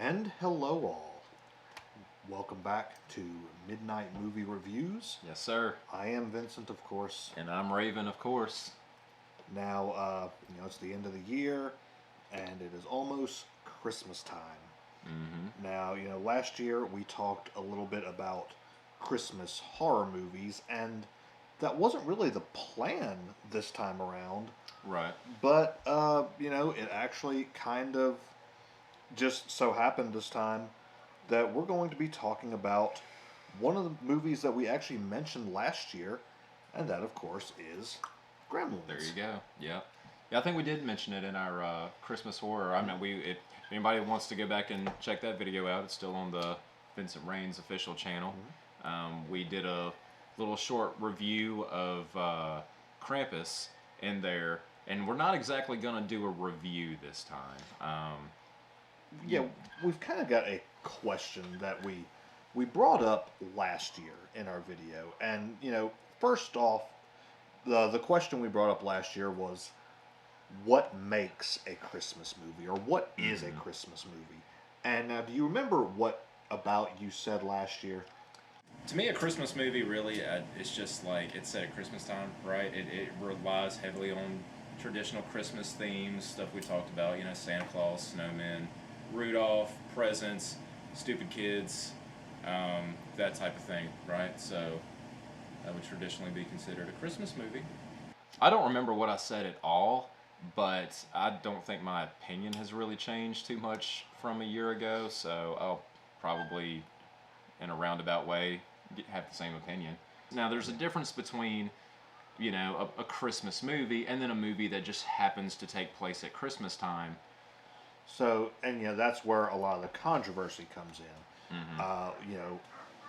And hello all. Welcome back to Midnight Movie Reviews. Yes, sir. I am Vincent, of course. And I'm Raven, of course. Now, it's the end of the year, and it is almost Christmas time. Mm-hmm. Now, last year we talked a little bit about Christmas horror movies, and that wasn't really the plan this time around. Right. But, it actually kind of just so happened this time that we're going to be talking about one of the movies that we actually mentioned last year, and that, of course, is Gremlins. There you go. Yeah. Yeah, I think we did mention it in our Christmas horror. I mean, if anybody wants to go back and check that video out, it's still on the Vincent Rain's official channel. We did a little short review of Krampus in there, and we're not exactly going to do a review this time. Yeah, we've kind of got a question that we brought up last year in our video, and first off, the question we brought up last year was, what makes a Christmas movie, or what is a Christmas movie? And now, do you remember what about you said last year? To me, a Christmas movie really, it's just like it's set at Christmas time, right? It relies heavily on traditional Christmas themes, stuff we talked about, Santa Claus, snowmen, Rudolph, presents, stupid kids, that type of thing, right? So that would traditionally be considered a Christmas movie. I don't remember what I said at all, but I don't think my opinion has really changed too much from a year ago, so I'll probably, in a roundabout way, have the same opinion. Now, there's a difference between, a Christmas movie and then a movie that just happens to take place at Christmas time. So, and that's where a lot of the controversy comes in.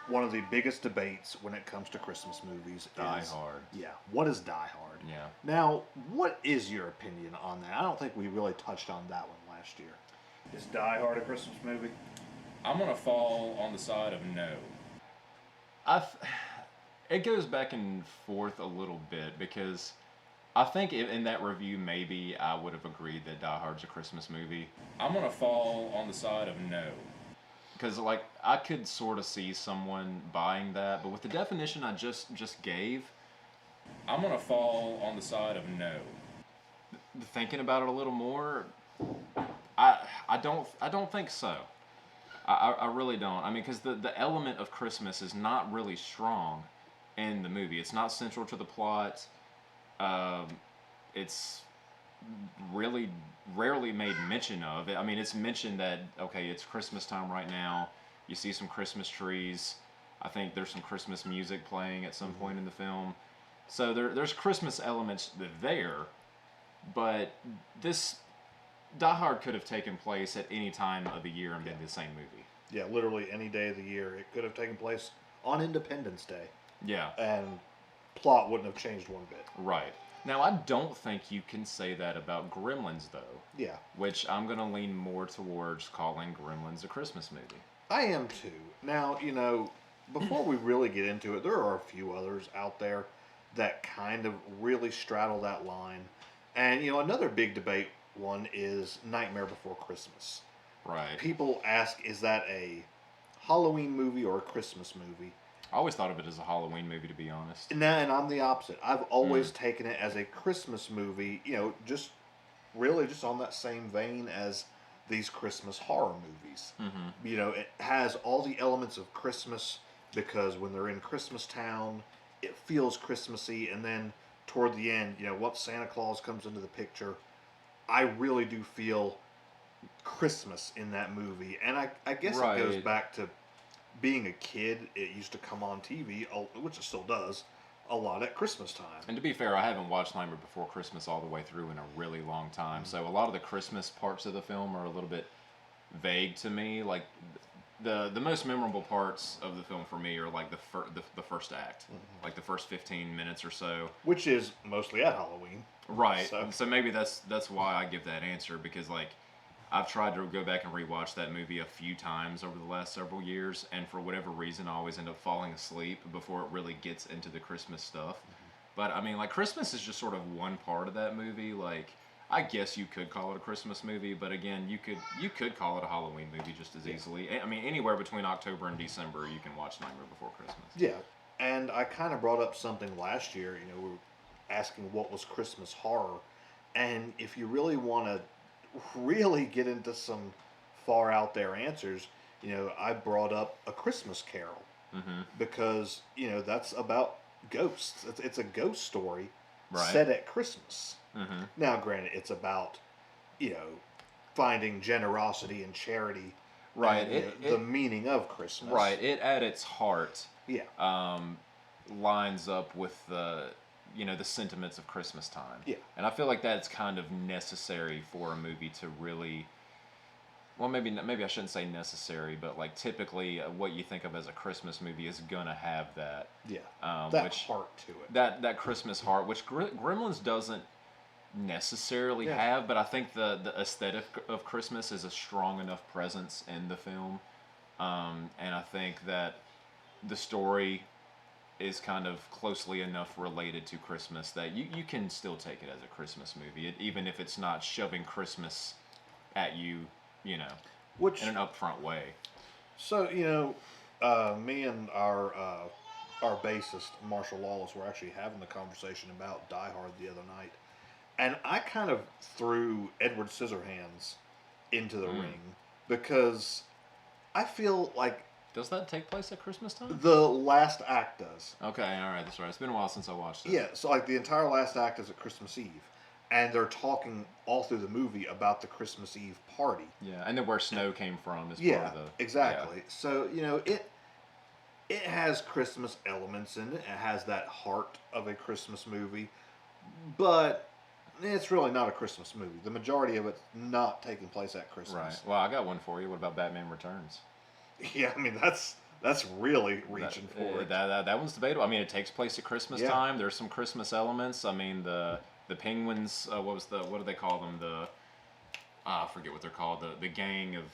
One of the biggest debates when it comes to Christmas movies Die is Hard. Yeah, what is Die Hard? Yeah. Now, what is your opinion on that? I don't think we really touched on that one last year. Is Die Hard a Christmas movie? I'm gonna fall on the side of no. It goes back and forth a little bit because I think in that review maybe I would have agreed that Die Hard's a Christmas movie. I'm gonna fall on the side of no. Because I could sort of see someone buying that, but with the definition I just gave, I'm gonna fall on the side of no. Thinking about it a little more, I don't think so. I really don't. I mean, because the element of Christmas is not really strong in the movie. It's not central to the plot. It's really rarely made mention of. I mean, it's mentioned that, okay, it's Christmas time right now. You see some Christmas trees. I think there's some Christmas music playing at some point in the film. So there's Christmas elements there, but this Die Hard could have taken place at any time of the year and been the same movie. Yeah, literally any day of the year. It could have taken place on Independence Day. Yeah. And plot wouldn't have changed one bit. Right. Now, I don't think you can say that about Gremlins, though. Yeah. Which I'm going to lean more towards calling Gremlins a Christmas movie. I am too. Now, before we really get into it, there are a few others out there that kind of really straddle that line. And, another big debate one is Nightmare Before Christmas. Right. People ask, is that a Halloween movie or a Christmas movie? I always thought of it as a Halloween movie, to be honest. And I'm the opposite. I've always taken it as a Christmas movie, just really just on that same vein as these Christmas horror movies. It has all the elements of Christmas because when they're in Christmas Town, it feels Christmassy, and then toward the end, once Santa Claus comes into the picture, I really do feel Christmas in that movie. And I guess it goes back to being a kid. It used to come on TV, which it still does, a lot at Christmas time. And to be fair, I haven't watched Nightmare Before Christmas all the way through in a really long time. So a lot of the Christmas parts of the film are a little bit vague to me. Like the most memorable parts of the film for me are like the first act, like the first 15 minutes or so, which is mostly at Halloween. Right. So maybe that's why I give that answer, because I've tried to go back and rewatch that movie a few times over the last several years, and for whatever reason, I always end up falling asleep before it really gets into the Christmas stuff. But I mean, Christmas is just sort of one part of that movie. I guess you could call it a Christmas movie, but again, you could call it a Halloween movie just as easily. I mean, anywhere between October and December, you can watch Nightmare Before Christmas. Yeah, and I kind of brought up something last year. We were asking what was Christmas horror, and if you really want to really get into some far out there answers, I brought up A Christmas Carol Mm-hmm. because that's about ghosts. It's a ghost story Right. set at Christmas. Mm-hmm. Now, granted, it's about you know finding generosity and charity, Right. and the meaning of Christmas. Right. It at its heart Yeah. um, lines up with the sentiments of Christmas time. Yeah. And I feel like that's kind of necessary for a movie to really. Well, maybe I shouldn't say necessary, but like typically, what you think of as a Christmas movie is gonna have that. Yeah. That which heart to it. that Christmas heart, which Gremlins doesn't necessarily have, but I think the aesthetic of Christmas is a strong enough presence in the film, and I think that the story is kind of closely enough related to Christmas that you can still take it as a Christmas movie, even if it's not shoving Christmas at you, Which in an upfront way. So me and our bassist Marshall Lawless were actually having the conversation about Die Hard the other night, and I kind of threw Edward Scissorhands into the ring because I feel like Does that take place at Christmas time? the last act does. Okay, all right, that's right. It's been a while since I watched it. Yeah, so like the entire last act is at Christmas Eve, and they're talking all through the movie about the Christmas Eve party. Yeah, and then where snow came from is Yeah, part of the exactly. So it has Christmas elements in it. It has that heart of a Christmas movie, but it's really not a Christmas movie. The majority of it's not taking place at Christmas. Right. Well, I got one for you. What about Batman Returns? Yeah, I mean that's really reaching for it. That one's debatable. I mean, it takes place at Christmas Yeah. time. There's some Christmas elements. I mean, the Penguins. What do they call them? I forget what they're called. The gang of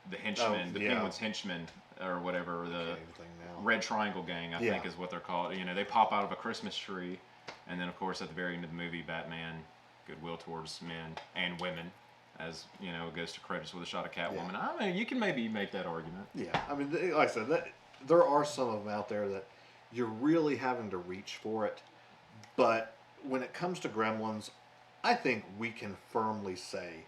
the henchmen. Oh, the yeah. Penguins henchmen or whatever. The Everything now. Red Triangle Gang, I Yeah. think, is what they're called. They pop out of a Christmas tree, and then of course at the very end of the movie, Batman, goodwill towards men and women, as it goes to credits with a shot of Catwoman. Yeah. I mean, you can maybe make that argument. Yeah, I mean, like I said, there are some of them out there that you're really having to reach for it, but when it comes to Gremlins, I think we can firmly say,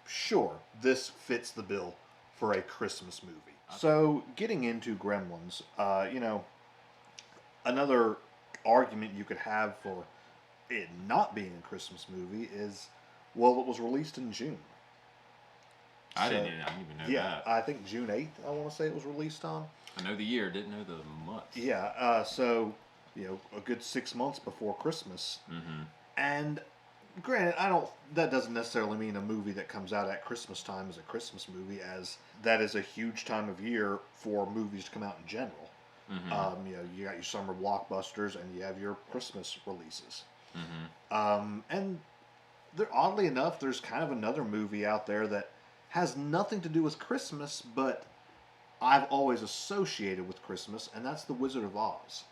sure, this fits the bill for a Christmas movie. So, getting into Gremlins, another argument you could have for it not being a Christmas movie is, well, it was released in June. I didn't even know that. I think June 8th, I want to say it was released on. I know the year, didn't know the month. Yeah, so, a good 6 months before Christmas. Mm-hmm. And granted, that doesn't necessarily mean a movie that comes out at Christmas time is a Christmas movie, as that is a huge time of year for movies to come out in general. Mm-hmm. You got your summer blockbusters and you have your Christmas releases. Mm-hmm. And oddly enough, there's kind of another movie out there that has nothing to do with Christmas, but I've always associated with Christmas, and that's The Wizard of Oz.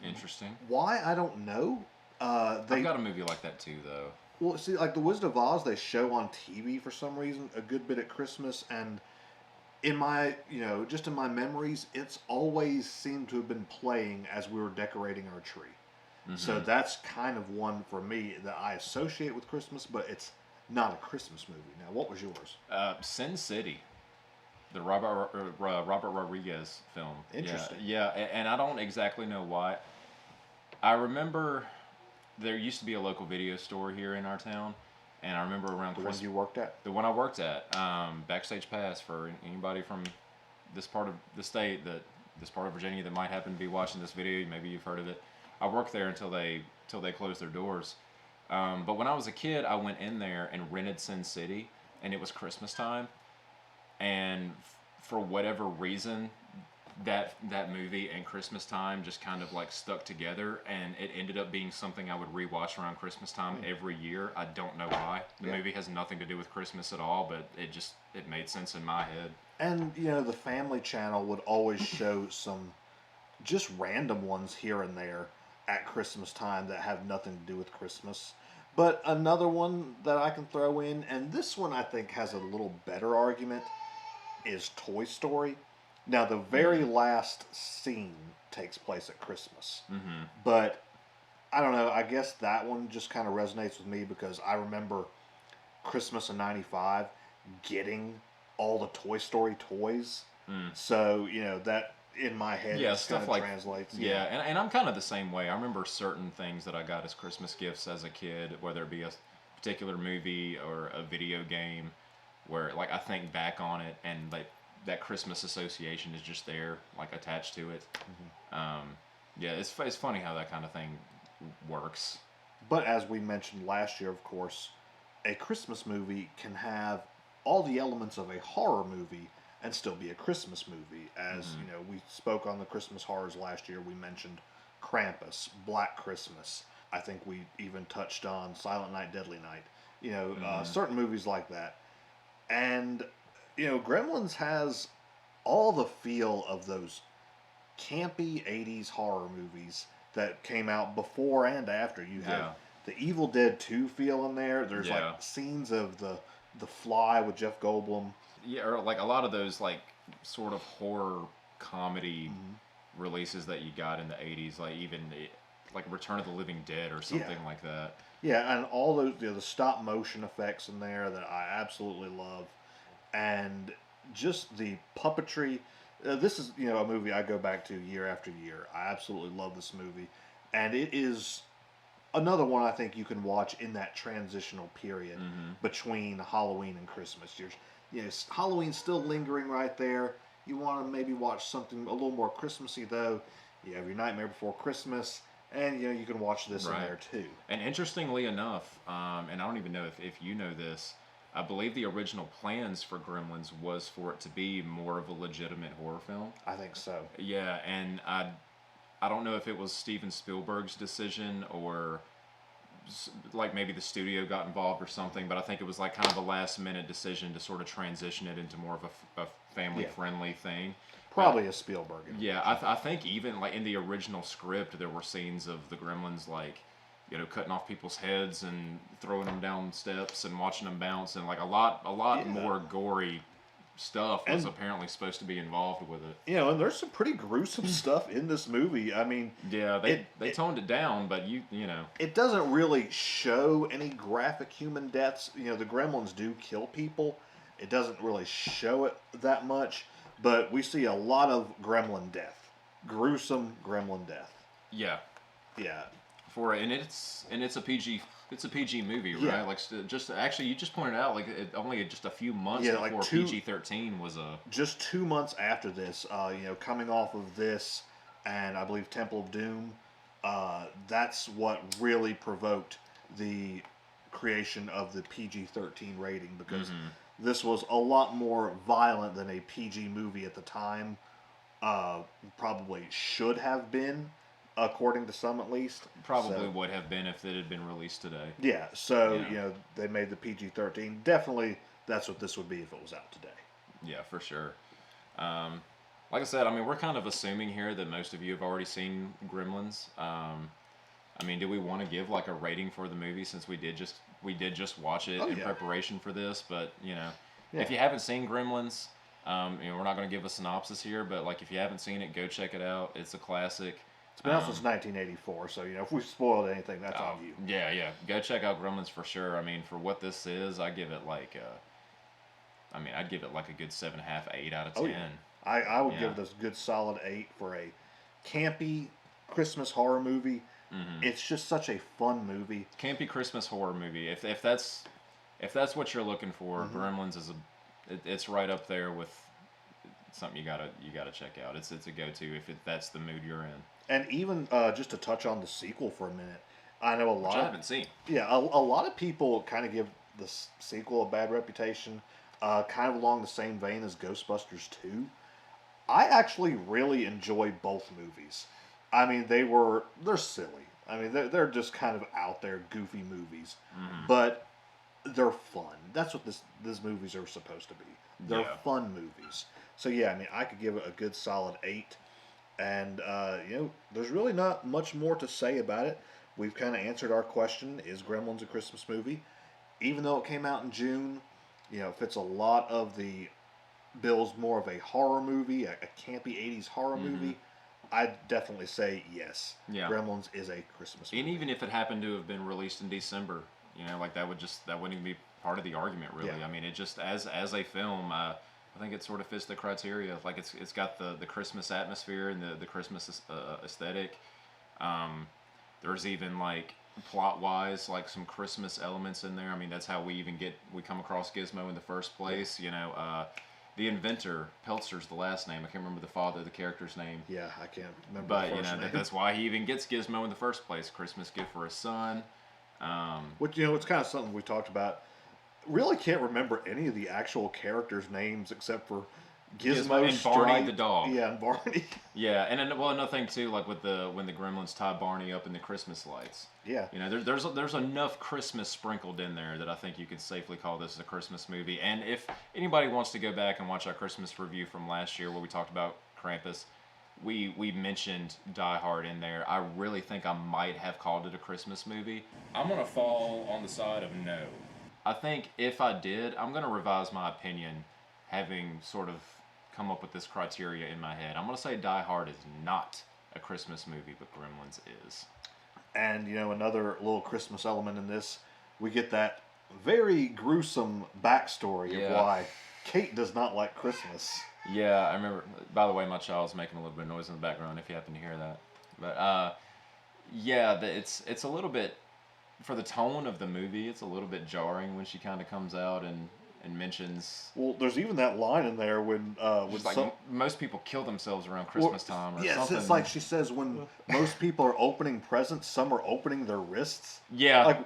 Interesting. Why, I don't know. I've got a movie like that too, though. Well, see, like The Wizard of Oz, they show on TV for some reason a good bit at Christmas, and in my, just in my memories, it's always seemed to have been playing as we were decorating our tree. Mm-hmm. So that's kind of one for me that I associate with Christmas, but it's not a Christmas movie. Now, what was yours? Sin City, the Robert Rodriguez film. Interesting. Yeah, and I don't exactly know why. I remember there used to be a local video store here in our town, and I remember around The Christmas. one you worked at? The one I worked at, Backstage Pass for anybody from this part of the state, this part of Virginia that might happen to be watching this video. Maybe you've heard of it. I worked there until they closed their doors. But when I was a kid, I went in there and rented Sin City, and it was Christmas time, and for whatever reason, that movie and Christmas time just kind of like stuck together, and it ended up being something I would rewatch around Christmas time every year. I don't know why. The movie has nothing to do with Christmas at all, but it made sense in my head. And, the Family Channel would always show some just random ones here and there at Christmas time that have nothing to do with Christmas. But another one that I can throw in, and this one I think has a little better argument, is Toy Story. Now, the very last scene takes place at Christmas. Mm-hmm. But I don't know, I guess that one just kind of resonates with me because I remember Christmas in '95 getting all the Toy Story toys. So, that in my head Yeah, just kind stuff of like translates. yeah, and I'm kind of the same way. I remember certain things that I got as Christmas gifts as a kid, whether it be a particular movie or a video game, where like I think back on it and like that Christmas association is just there, like attached to it. Yeah, it's funny how that kind of thing works. But as we mentioned last year, of course, a Christmas movie can have all the elements of a horror movie and still be a Christmas movie. As we spoke on the Christmas horrors last year, we mentioned Krampus, Black Christmas. I think we even touched on Silent Night, Deadly Night. Certain movies like that. And Gremlins has all the feel of those campy '80s horror movies that came out before and after. You have Yeah. the Evil Dead 2 feel in there. There's Yeah. like scenes of the Fly with Jeff Goldblum. Yeah, or like a lot of those like sort of horror comedy releases that you got in the '80s, like even like Return of the Living Dead or something like that. Yeah, and all those the stop motion effects in there that I absolutely love, and just the puppetry. This is a movie I go back to year after year. I absolutely love this movie, and it is another one I think you can watch in that transitional period between Halloween and Christmas. Halloween's still lingering right there. You want to maybe watch something a little more Christmassy though. You have your Nightmare Before Christmas, and you can watch this in Right. there too. And interestingly enough, and I don't even know if you know this, I believe the original plans for Gremlins was for it to be more of a legitimate horror film. I think so. Yeah, and I don't know if it was Steven Spielberg's decision or like maybe the studio got involved or something, but I think it was like kind of a last minute decision to sort of transition it into more of a family friendly thing. Probably a Spielberg. Yeah, I think even like in the original script there were scenes of the Gremlins like cutting off people's heads and throwing them down steps and watching them bounce, and like a lot more gory stuff was apparently supposed to be involved with it. And there's some pretty gruesome stuff in this movie. I mean, Yeah, they toned it down, but you know. it doesn't really show any graphic human deaths. The Gremlins do kill people. It doesn't really show it that much, but we see a lot of Gremlin death, gruesome Gremlin death. Yeah. Yeah. It's a PG movie, right? Yeah. Like just actually, you just pointed out like only just a few months Yeah, like before PG-13 was a. Just 2 months after this, coming off of this, and I believe Temple of Doom, that's what really provoked the creation of the PG-13 rating, because this was a lot more violent than a PG movie at the time probably should have been, according to some at least. Probably would have been if it had been released today. Yeah, so they made the PG-13. Definitely, that's what this would be if it was out today. Yeah, for sure. Like I said, I mean, we're kind of assuming here that most of you have already seen Gremlins. I mean, do we want to give like a rating for the movie since we did just watch it in preparation for this? But if you haven't seen Gremlins, we're not going to give a synopsis here. But like, if you haven't seen it, go check it out. It's a classic. It's been out since 1984, so if we spoiled anything, that's on you. Yeah. Go check out Gremlins for sure. I mean, for what this is, I give it like I'd give it like a good 7.5, 8 out of 10. Yeah. I would give this a good solid 8 for a campy Christmas horror movie. It's just such a fun movie. Campy Christmas horror movie. If that's what you're looking for, Gremlins is it's right up there with something you gotta check out. It's a go-to if that's the mood you're in. And even just to touch on the sequel for a minute, I know Which I haven't seen. Yeah, a lot of people kind of give the sequel a bad reputation, kind of along the same vein as Ghostbusters 2. I actually really enjoy both movies. I mean, they're silly. I mean, they're just kind of out there, goofy movies, but they're fun. That's what these movies are supposed to be. They're fun movies. So yeah, I mean, I could give it a good solid 8. And, there's really not much more to say about it. we've kind of answered our question: is Gremlins a Christmas movie? Even though it came out in June, it fits a lot of the bills more of a horror movie, a campy '80s horror movie. I'd definitely say yes. Yeah. Gremlins is a Christmas movie. And even if it happened to have been released in December, like that wouldn't even be part of the argument, really. Yeah. I mean, it just as a film, I think it sort of fits the criteria. Like it's got the Christmas atmosphere and the Christmas aesthetic. There's even like plot wise like some Christmas elements in there. I mean, that's how we come across Gizmo in the first place. The inventor, Peltzer's the last name. I can't remember the character's name. Yeah, I can't remember. But the first name. that's why he even gets Gizmo in the first place. Christmas gift for his son. Which it's kind of something we talked about. Really can't remember any of the actual characters' names except for Gizmo and Barney the dog. Yeah, and Barney. Yeah, and then, another thing too, like when the Gremlins tie Barney up in the Christmas lights. Yeah. There's enough Christmas sprinkled in there that I think you could safely call this a Christmas movie. And if anybody wants to go back and watch our Christmas review from last year where we talked about Krampus, we mentioned Die Hard in there. I really think I might have called it a Christmas movie. I'm gonna fall on the side of no. I think if I did, I'm gonna revise my opinion, having sort of come up with this criteria in my head. I'm going to say Die Hard is not a Christmas movie, but Gremlins is. And, another little Christmas element in this, we get that very gruesome backstory of why Kate does not like Christmas. Yeah, I remember. By the way, my child's making a little bit of noise in the background if you happen to hear that. But, it's a little bit, for the tone of the movie, it's a little bit jarring when she kind of comes out and mentions. Well, there's even that line in there when most people kill themselves around Christmas time or something. It's like she says when most people are opening presents, some are opening their wrists. Yeah. Like,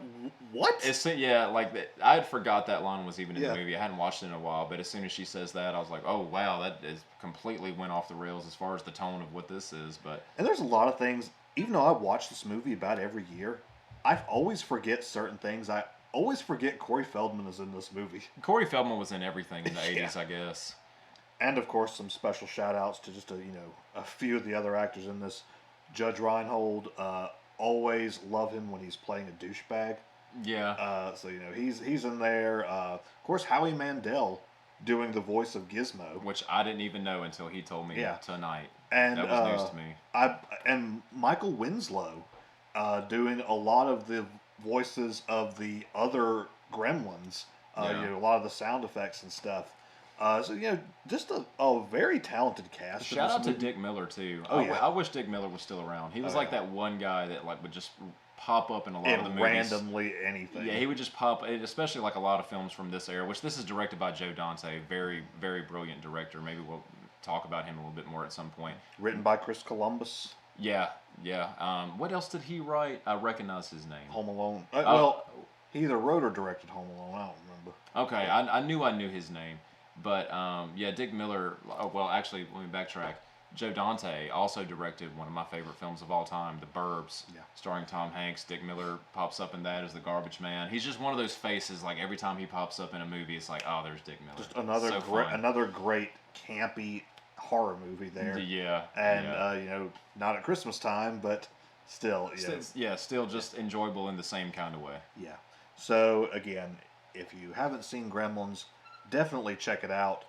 what? I had forgot that line was even in the movie. I hadn't watched it in a while, but as soon as she says that, I was like, oh wow, that is completely went off the rails as far as the tone of what this is. And there's a lot of things. Even though I watch this movie about every year, I always forget certain things. I always forget Corey Feldman is in this movie. Corey Feldman was in everything in the 80s, I guess. And, of course, some special shout-outs to just a few of the other actors in this. Judge Reinhold, always love him when he's playing a douchebag. Yeah. So, he's in there. Of course, Howie Mandel doing the voice of Gizmo. Which I didn't even know until he told me tonight. And, that was news to me. And Michael Winslow doing a lot of the voices of the other Gremlins, a lot of the sound effects and stuff. Just a very talented cast. Shout out to Dick Miller too. I wish Dick Miller was still around. He was that one guy that would just pop up in a lot of the movies. Randomly anything. Yeah, he would just pop, especially like a lot of films from this era. Which this is directed by Joe Dante, very very brilliant director. Maybe we'll talk about him a little bit more at some point. Written by Chris Columbus. Yeah. What else did he write? I recognize his name. Home Alone. Well, he either wrote or directed Home Alone. I don't remember. Okay, I knew his name. But, Dick Miller, well, actually, let me backtrack. Joe Dante also directed one of my favorite films of all time, The Burbs, starring Tom Hanks. Dick Miller pops up in that as the garbage man. He's just one of those faces, like, every time he pops up in a movie, it's like, oh, there's Dick Miller. Just another great campy horror movie there. Yeah. And, not at Christmas time, but still. Still just enjoyable in the same kind of way. Yeah. So, again, if you haven't seen Gremlins, definitely check it out.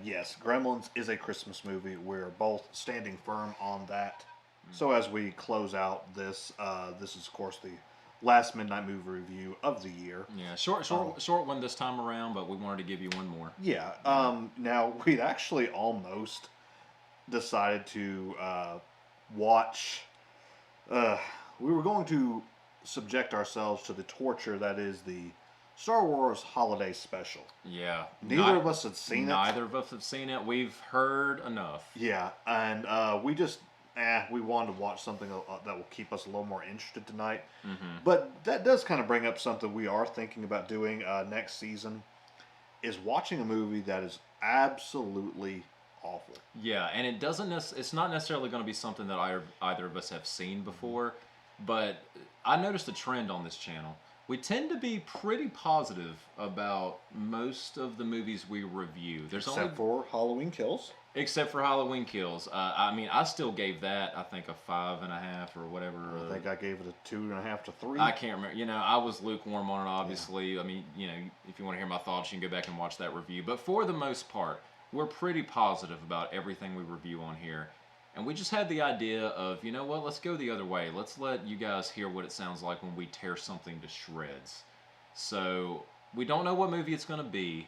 Yes, Gremlins is a Christmas movie. We're both standing firm on that. So as we close out this, this is, of course, the last Midnite Movie Review of the year. Yeah, short one this time around, but we wanted to give you one more. Yeah. Now, we'd actually almost decided to watch... we were going to subject ourselves to the torture that is the Star Wars Holiday Special. Yeah. Neither of us had seen it. Neither of us have seen it. We've heard enough. Yeah, and we just, we wanted to watch something that will keep us a little more interested tonight. Mm-hmm. But that does kind of bring up something we are thinking about doing next season, is watching a movie that is absolutely awful. Yeah, and it's not necessarily going to be something that either of us have seen before, but I noticed a trend on this channel we tend to be pretty positive about most of the movies we review. Except for Halloween Kills. Except for Halloween Kills. I mean, I still gave that, I think, a 5.5 or whatever. I think I gave it a 2.5 to 3. I can't remember. You know, I was lukewarm on it, obviously. Yeah. I mean, you know, if you want to hear my thoughts, you can go back and watch that review. But for the most part, we're pretty positive about everything we review on here. And we just had the idea of, you know what, let's go the other way. Let's let you guys hear what it sounds like when we tear something to shreds. So, we don't know what movie it's going to be.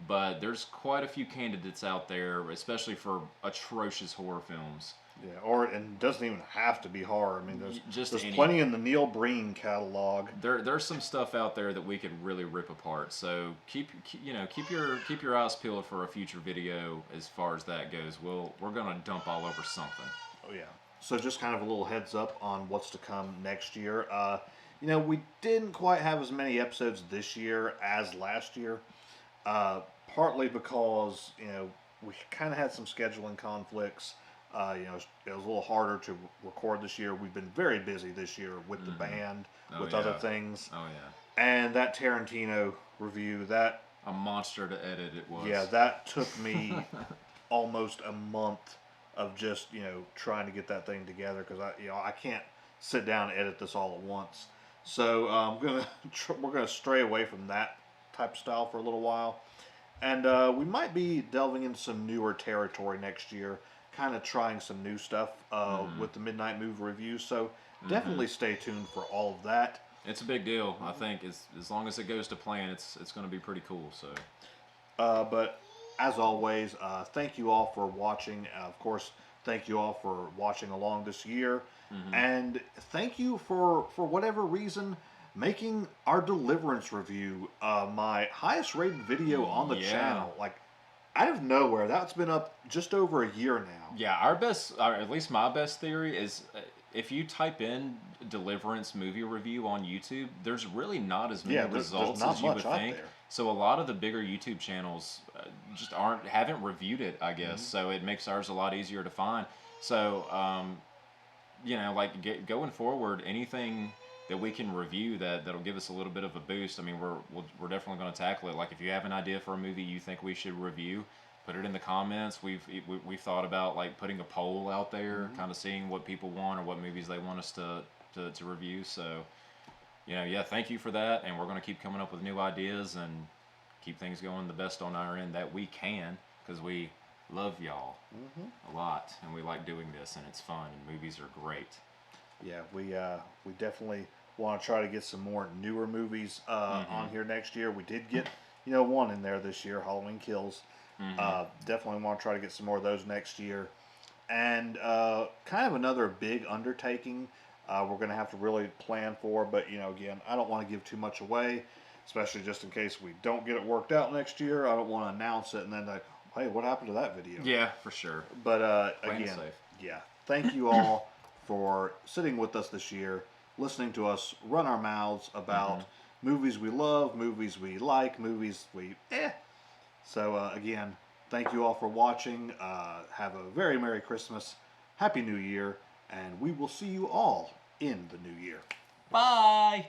But there's quite a few candidates out there, especially for atrocious horror films. Yeah, and it doesn't even have to be horror. I mean, there's any, plenty in the Neil Breen catalog. There's some stuff out there that we could really rip apart. So keep your eyes peeled for a future video as far as that goes. We're gonna dump all over something. Oh yeah. So just kind of a little heads up on what's to come next year. You know, we didn't quite have as many episodes this year as last year. Partly because, you know, we kind of had some scheduling conflicts. You know, it was a little harder to record this year. We've been very busy this year with the band, with other things. Oh, yeah. And that Tarantino review, that... A monster to edit it was. Yeah, that took me almost a month of just, you know, trying to get that thing together because I can't sit down and edit this all at once. So we're gonna stray away from that type of style for a little while, and we might be delving into some newer territory next year, kind of trying some new stuff with the Midnite Movie Reviews. So definitely stay tuned for all of that. It's a big deal. I think as long as it goes to plan, it's going to be pretty cool. So, but as always, thank you all for watching. Of course, thank you all for watching along this year, and thank you for whatever reason making our Deliverance review my highest rated video on the channel. Like, out of nowhere, that's been up just over a year now. Yeah, our best, or at least my best theory is if you type in Deliverance movie review on YouTube, there's really not as many results as you would think. So a lot of the bigger YouTube channels just haven't reviewed it, I guess. So it makes ours a lot easier to find. So, you know, like going forward, anything that we can review that'll give us a little bit of a boost. I mean, we're definitely going to tackle it. Like, if you have an idea for a movie you think we should review, put it in the comments. We've thought about like putting a poll out there, kind of seeing what people want or what movies they want us to review. So, you know, yeah, thank you for that, and we're going to keep coming up with new ideas and keep things going the best on our end that we can, because we love y'all a lot, and we like doing this, and it's fun, and movies are great. Yeah, we definitely want to try to get some more newer movies on here next year. We did get, you know, one in there this year, Halloween Kills. Definitely want to try to get some more of those next year. And kind of another big undertaking we're going to have to really plan for. But, you know, again, I don't want to give too much away, especially just in case we don't get it worked out next year. I don't want to announce it and then like, hey, what happened to that video? Yeah, for sure. But again, yeah, thank you all for sitting with us this year, listening to us run our mouths about movies we love, movies we like, movies we So again, thank you all for watching. Have a very Merry Christmas, Happy New Year, and we will see you all in the new year. Bye!